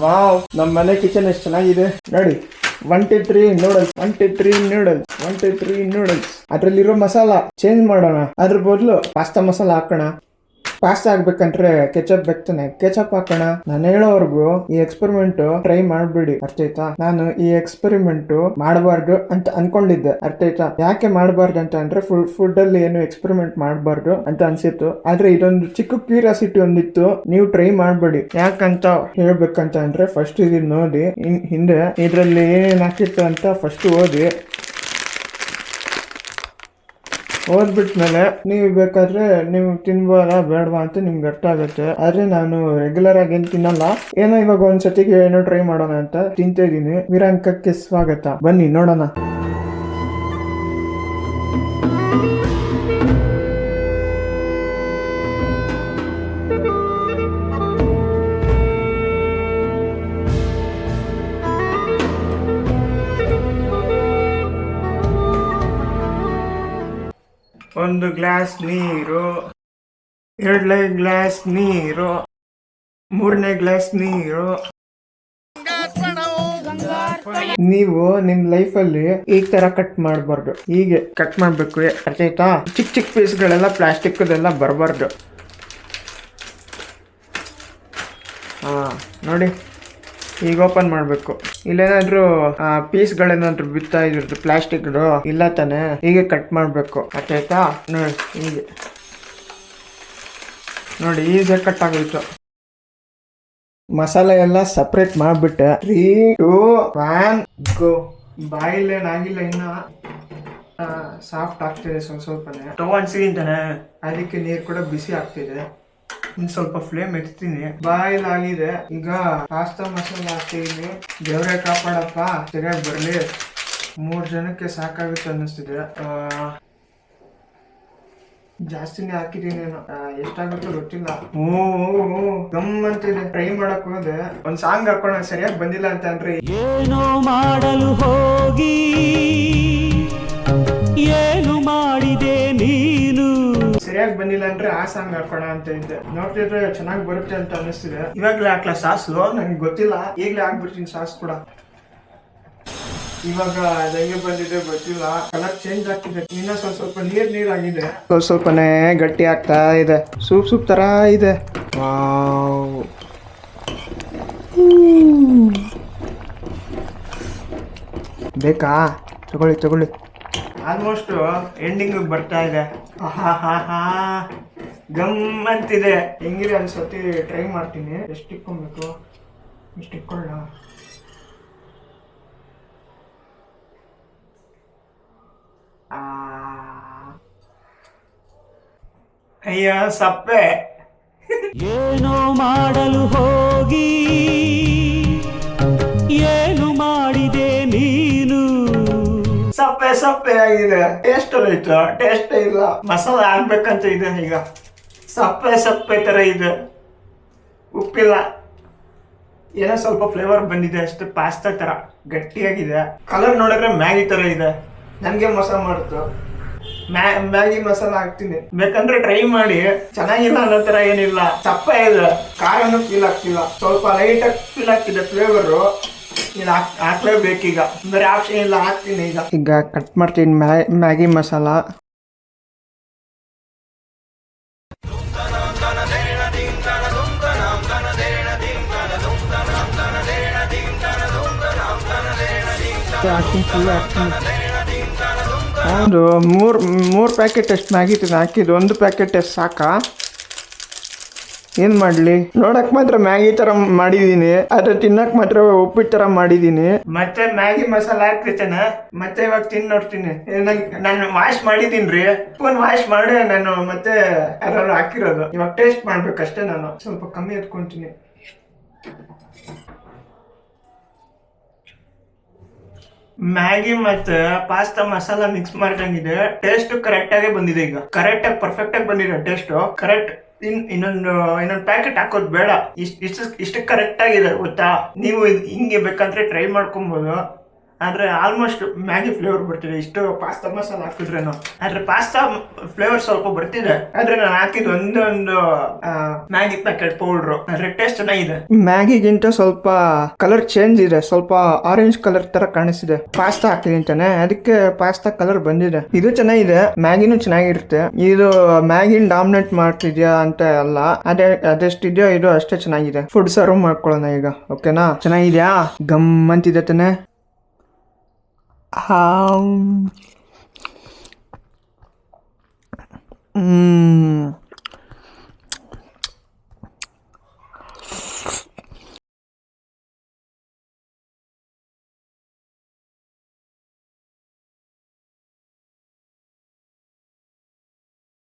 Wow, ನಮ್ಮ ಮನೆ kitchen ಎಷ್ಟು ಚೆನ್ನಾಗಿದೆ ನೋಡಿ. 1 2 3 ನೂಡಲ್ಸ್ ಅದ್ರಲ್ಲಿರೋ ಮಸಾಲ ಚೇಂಜ್ ಮಾಡೋಣ. ಅದ್ರ ಬದಲು ಪಾಸ್ತಾ ಮಸಾಲ ಹಾಕೋಣ. ಪಾಸ್ತಾ ಆಗ್ಬೇಕಂದ್ರೆ ಕೆಚಪ್ ಬೇಕ್ತಾನೆ, ಕೆಚಪ್ ಹಾಕೋಣ. ನಾನು ಹೇಳೋವರೆಗೂ ಈ ಎಕ್ಸ್ಪೆರಿಮೆಂಟ್ ಟ್ರೈ ಮಾಡ್ಬೇಡಿ, ಅರ್ಥ ಆಯ್ತಾ? ನಾನು ಈ ಎಕ್ಸ್ಪೆರಿಮೆಂಟ್ ಮಾಡಬಾರ್ದು ಅಂತ ಅನ್ಕೊಂಡಿದ್ದೆ, ಅರ್ಥ ಆಯ್ತಾ? ಯಾಕೆ ಮಾಡಬಾರ್ದು ಅಂತ ಅಂದ್ರೆ ಫುಡ್ ಅಲ್ಲಿ ಏನು ಎಕ್ಸ್ಪೆರಿಮೆಂಟ್ ಮಾಡಬಾರ್ದು ಅಂತ ಅನ್ಸಿತ್ತು. ಆದ್ರೆ ಇದೊಂದು ಚಿಕ್ಕ ಕ್ಯೂರಿಯಾಸಿಟಿ ಒಂದಿತ್ತು, ನೀವು ಟ್ರೈ ಮಾಡ್ಬೇಡಿ. ಯಾಕಂತ ಹೇಳ್ಬೇಕಂತ ಅಂದ್ರೆ ಫಸ್ಟ್ ಇದನ್ನ ನೋಡಿ, ಹಿಂದೆ ಇದ್ರಲ್ಲಿ ಏನೇನ್ ಹಾಕಿತ್ತು ಅಂತ ಫಸ್ಟ್ ಓದ್ಬಿಟ್ಮೇಲೆ ನೀವು ಬೇಕಾದ್ರೆ ನೀವು ತಿನ್ಬೋದಾ ಬೇಡವಾ ಅಂತ ನಿಮ್ಗೆ ಅರ್ಥ ಆಗುತ್ತೆ. ಆದ್ರೆ ನಾನು ರೆಗ್ಯುಲರ್ ಆಗಿ ಏನ್ ತಿನ್ನಲ್ಲ, ಏನೋ ಇವಾಗ ಒಂದ್ಸತಿಗೆ ಏನೋ ಟ್ರೈ ಮಾಡೋಣ ಅಂತ ತಿಂತಾ ಇದೀನಿ. ವೀರಾಂಕಕ್ಕೆ ಸ್ವಾಗತ, ಬನ್ನಿ ನೋಡೋಣ. ಒಂದು ಗ್ಲಾಸ್ ನೀರು, 2 ಗ್ಲಾಸ್ ನೀರು, 3ನೇ ಗ್ಲಾಸ್ ನೀರು. ನೀವು ನಿಮ್ ಲೈಫಲ್ಲಿ ಈ ತರ ಕಟ್ ಮಾಡಬಾರ್ದು, ಹೀಗೆ ಕಟ್ ಮಾಡ್ಬೇಕು, ಅರ್ಥ ಆಯ್ತಾ? ಚಿಕ್ಕ ಚಿಕ್ಕ ಪೀಸ್ಗಳೆಲ್ಲ ಪ್ಲಾಸ್ಟಿಕ್ ಅದೆಲ್ಲ ಬರಬಾರ್ದು. ನೋಡಿ, ಈಗ ಓಪನ್ ಮಾಡ್ಬೇಕು. ಇಲ್ಲೇನಾದ್ರು ಪೀಸ್ಗಳೇನಾದ್ರು ಬಿತ್ತಾ ಇದ್ರದ್ದು ಪ್ಲಾಸ್ಟಿಕ್ ಇಲ್ಲ ತಾನೆ, ಹೀಗೆ ಕಟ್ ಮಾಡ್ಬೇಕು, ಅರ್ಥ ಆಯ್ತಾ? ನೋಡಿ ಹೀಗೆ ನೋಡಿ, ಈಸಿಯಾಗಿ ಕಟ್ ಆಗೋಯ್ತು. ಮಸಾಲೆ ಎಲ್ಲ ಸಪ್ರೇಟ್ ಮಾಡ್ಬಿಟ್ಟೆ. 3 2 1 ಗೋ. ಬಾಯಿಲೇನಾಗಿಲ್ಲ, ಇನ್ನ ಸಾಫ್ಟ್ ಆಗ್ತಿದೆ ಸ್ವಲ್ಪನೇ. ಸ್ಟವ್ ಅಂಟಿಸಿಂತಾನೆ, ಅದಕ್ಕೆ ನೀರು ಕೂಡ ಬಿಸಿ ಆಗ್ತಿದೆ. ಇನ್ ಸ್ವಲ್ಪ ಫ್ಲೇಮ್ ಎತ್ತೀನಿ. ಬಾಯ್ಲ್ ಆಗಿದೆ. ಈಗ ಪಾಸ್ತಾ ಮಸಾಲ ಹಾಕ್ತಿದೀನಿ. ದೇವ್ರೆ ಕಾಪಾಡಪ್ಪ, ಸರಿಯಾಗಿ ಬರ್ಲಿ. 3 ಜನಕ್ಕೆ ಸಾಕಾಗುತ್ತೆ ಅನ್ನಿಸ್ತಿದೆ. ಜಾಸ್ತಿನೇ ಹಾಕಿದೀನಿ, ಎಷ್ಟಾಗುತ್ತೋ ಗೊತ್ತಿಲ್ಲ. ಗಮ್ಮಂತಿದೆ. ಟ್ರೈ ಮಾಡಕ್ ಹೋದೆ, ಒಂದ್ ಸಾಂಗ್ ಹಾಕೋಣ, ಸರಿಯಾಗಿ ಬಂದಿಲ್ಲ ಅಂತ ಅಂದ್ರೆ ಏನೋ ಮಾಡಲು ಹೋಗಿ ಏನು ಮಾಡಿದೆ ನೀನು. ಸರಿಯಾಗಿ ಬಂದಿಲ್ಲ ಅಂದ್ರೆ ಆ ಸಾಂಗ್ ಹಾಕೋಣ ಅಂತ ಇದ್ದೆ. ನೋಡ್ತಿದ್ರೆ ಚೆನ್ನಾಗಿ ಬರುತ್ತೆ ಅಂತ ಅನ್ನಿಸ್ತಿದೆ. ಇವಾಗ್ಲೇ ಹಾಕ್ಲಾ ಸಾಸು? ನನಗೆ ಗೊತ್ತಿಲ್ಲ, ಈಗ್ಲೇ ಹಾಕ್ಬಿಡ್ತೀನಿ ಸಾಸ್ ಕೂಡ. ಇವಾಗ ಹೆಂಗೆ ಬಂದಿದೆ ಗೊತ್ತಿಲ್ಲ, ಕಲರ್ ಚೇಂಜ್ ಆಗ್ತಿದೆ. ಇನ್ನ ಸ್ವಲ್ಪ ನೀರಾಗಿದೆ, ಸ್ವಲ್ಪನೇ ಗಟ್ಟಿ ಆಗ್ತಾ ಇದೆ. ಸೂಪ್ ತರ ಇದೆ. ಬೇಕಾ? ತಗೊಳ್ಳಿ. ಆಲ್ಮೋಸ್ಟ್ ಎಂಡಿಂಗ್ ಬರ್ತಾ ಇದೆ. ಗಮ್ಮಂತಿದೆ. ಹೆಂಗಿದೆ ಅನ್ಸತಿ, ಟ್ರೈ ಮಾಡ್ತೀನಿ. ಎಷ್ಟು ಇಟ್ಕೊಬೇಕು, ಇಷ್ಟು ಇಟ್ಕೊಳ್ಳ. ಅಯ್ಯ ಸಪ್ಪೆ. ಏನೋ ಮಾಡಲು ಹೋಗಿ ಏನು ಮಾಡಿದೆ ನೀನು. ಸಪ್ಪೆ ಆಗಿದೆ. ಟೇಸ್ಟ್ ಹೋಯ್ತು, ಟೇಸ್ಟ್ ಇಲ್ಲ. ಮಸಾಲ ಹಾಕ್ಬೇಕಂತ ಇದೆ. ಈಗ ಸಪ್ಪೆ ತರ ಇದೆ, ಉಪ್ಪಿಲ್ಲ. ಏನೋ ಸ್ವಲ್ಪ ಫ್ಲೇವರ್ ಬಂದಿದೆ ಅಷ್ಟೇ. ಪಾಸ್ತಾ ತರ ಗಟ್ಟಿಯಾಗಿದೆ. ಕಲರ್ ನೋಡಿದ್ರೆ ಮ್ಯಾಗಿ ತರ ಇದೆ. ನನ್ಗೆ ಮೋಸ ಮಾಡುತ್ತು. ಮ್ಯಾಗಿ ಮಸಾಲ ಹಾಕ್ತೀನಿ, ಬೇಕಂದ್ರೆ ಟ್ರೈ ಮಾಡಿ. ಚೆನ್ನಾಗಿಲ್ಲ ಅನ್ನೋ ತರ ಏನಿಲ್ಲ. ಸಪ್ಪೆ ಇದೆ, ಖಾರನೂ ಫೀಲ್ ಆಗ್ತಿಲ್ಲ. ಸ್ವಲ್ಪ ಲೈಟ್ ಆಗಿ ಫೀಲ್ ಆಗ್ತಿದೆ ಫ್ಲೇವರು. ಇಲ್ಲ ಹಾಕ್ಲೇಬೇಕೀಗ, ಬೇರೆ ಆಪ್ಷನ್ ಇಲ್ಲ. ಹಾಕ್ತೀನಿ ಈಗ ಕಟ್ ಮಾಡ್ತೀನಿ ಮ್ಯಾಗಿ ಮಸಾಲ. ಒಂದು ಮೂರು ಪ್ಯಾಕೆಟ್ ಎಷ್ಟು ಮ್ಯಾಗಿ ಹಾಕಿದ್ದು. 1 ಪ್ಯಾಕೆಟ್ ಎಷ್ಟು ಸಾಕಾ? ಏನ್ ಮಾಡ್ಲಿ? ನೋಡಕ್ ಮಾತ್ರ ಮ್ಯಾಗಿ ತರ ಮಾಡಿದೀನಿ, ಆದ್ರೆ ತಿನ್ನಕ್ ಮಾತ್ರ ಉಪ್ಪಿಟ್ಟು ತರ ಮಾಡಿದೀನಿ. ಮತ್ತೆ ಮ್ಯಾಗಿ ಮಸಾಲ ಹಾಕ್ತಿರ್ತೇನೆ. ಮತ್ತೆ ಇವಾಗ ತಿನ್ ನೋಡ್ತೀನಿ. ನಾನು ವಾಶ್ ಮಾಡಿದೀನ್ರಿ, ಸ್ಪೂನ್ ವಾಶ್ ಮಾಡಿ ನಾನು ಮತ್ತೆ ಯಾರು ಹಾಕಿರೋದು. ಇವಾಗ ಟೇಸ್ಟ್ ಮಾಡ್ಬೇಕಷ್ಟೇ. ನಾನು ಸ್ವಲ್ಪ ಕಮ್ಮಿ ಎತ್ಕೊಂತೀನಿ. ಮ್ಯಾಗಿ ಮತ್ತೆ ಪಾಸ್ತಾ ಮಸಾಲ ಮಿಕ್ಸ್ ಮಾಡ್ದಂಗಿದೆ. ಟೇಸ್ಟ್ ಕರೆಕ್ಟ್ ಆಗಿ ಬಂದಿದೆ. ಈಗ ಕರೆಕ್ಟ್ ಆಗಿ ಪರ್ಫೆಕ್ಟ್ ಆಗಿ ಬಂದಿದೆ ಟೇಸ್ಟ್. ಕರೆಕ್ಟ್. ಇನ್ನೊಂದು ಪ್ಯಾಕೆಟ್ ಹಾಕೋದು ಬೇಡ. ಇಷ್ಟು ಕರೆಕ್ಟ್ ಆಗಿದೆ ಗೊತ್ತಾ? ನೀವು ಹಿಂಗೆ ಬೇಕಂದ್ರೆ ಟ್ರೈ ಮಾಡ್ಕೊಬಹುದು. ಆದ್ರೆ ಆಲ್ಮೋಸ್ಟ್ ಮ್ಯಾಗಿ ಫ್ಲೇವರ್ ಬರ್ತಿದೆ ಇಷ್ಟು ಪಾಸ್ತಾ ಮಸಾಲ ಹಾಕಿದ್ರೇನು. ಆದ್ರೆ ಪಾಸ್ತಾ ಫ್ಲೇವರ್ ಸ್ವಲ್ಪ ಬರ್ತಿದೆ, ಆದ್ರೆ ನಾನು ಹಾಕಿದ್ ಒಂದೊಂದು ಮ್ಯಾಗಿ ಪ್ಯಾಕೆಟ್ ಪೌಡ್ರು ಆದ್ರೆ ಟೇಸ್ಟ್ ಚೆನ್ನಾಗಿದೆ. ಮ್ಯಾಗಿಗಿಂತ ಸ್ವಲ್ಪ ಕಲರ್ ಚೇಂಜ್ ಇದೆ, ಸ್ವಲ್ಪ ಆರೆಂಜ್ ಕಲರ್ ತರ ಕಾಣಿಸ್ತಿದೆ. ಪಾಸ್ತಾ ಹಾಕಿದಿಂತಾನೆ ಅದಕ್ಕೆ ಪಾಸ್ತಾ ಕಲರ್ ಬಂದಿದೆ. ಇದು ಚೆನ್ನಾಗಿದೆ, ಮ್ಯಾಗಿನೂ ಚೆನ್ನಾಗಿರುತ್ತೆ. ಇದು ಮ್ಯಾಗಿನ ಡಾಮಿನೇಟ್ ಮಾಡ್ತಿದ್ಯಾ ಅಂತ ಅಲ್ಲ, ಅದೆಷ್ಟಿದೆಯೋ ಇದು ಅಷ್ಟೇ ಚೆನ್ನಾಗಿದೆ. ಫುಡ್ ಸರ್ವ್ ಮಾಡ್ಕೊಳ್ಳೋಣ ಈಗ, ಓಕೆನಾ? ಚೆನ್ನಾಗಿದ್ಯಾ? ಗಮ್ ಅಂತಿದೆ ತಾನೆ. ಹಾ